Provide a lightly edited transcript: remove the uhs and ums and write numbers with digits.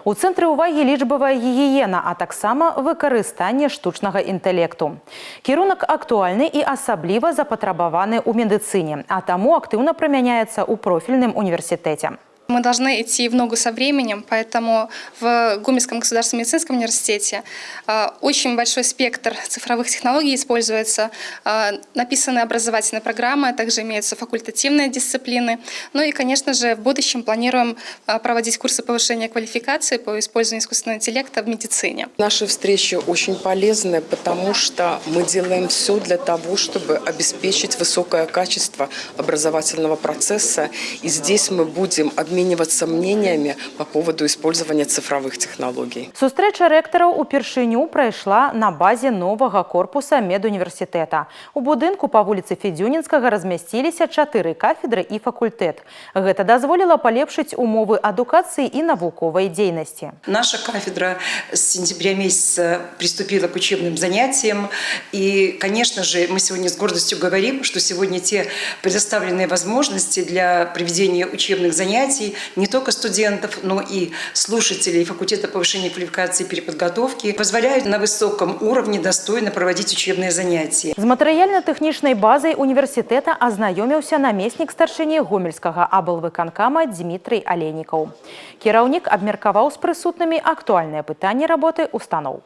У цэнтры ўвагі лічбавая гігіена, а таксама выкарыстанне штучнага інтэлекту. Кірунак актуальны і асабліва запатрабаваны ў медыцыне, а таму актыўна прымяняецца ў профільным універсітэце. Мы должны идти в ногу со временем, поэтому в Гомельском государственном медицинском университете очень большой спектр цифровых технологий используется. Написаны образовательные программы, а также имеются факультативные дисциплины. Ну и, конечно же, в будущем планируем проводить курсы повышения квалификации по использованию искусственного интеллекта в медицине. Наши встречи очень полезны, потому что мы делаем все для того, чтобы обеспечить высокое качество образовательного процесса. И здесь мы будем обмениваться мнениями по поводу использования цифровых технологий. Сустрэча рэктараў упершыню прайшла на базе новага корпуса медуніверсітэта. У будынку па вуліцы Федзюнінскага размясціліся 4 кафедры і факультэт. Гэта дазволіла палепшыць умовы адукацыі і навуковай дзейнасці. Наша кафедра с сентября месяца приступила к учебным занятиям. И, конечно же, мы сегодня с гордостью говорим, что сегодня те предоставленные возможности для проведения учебных занятий не только студентов, но и слушателей факультета повышения квалификации и переподготовки позволяют на высоком уровне достойно проводить учебные занятия. З матэрыяльна-тэхнічнай базай універсітэта азнаёміўся намеснік старшыні гомельскага аблвыканкама Дмітрый Алейнікаў. Кіраўнік абмеркаваў з прысутнымі актуальныя пытанні работы устаноў.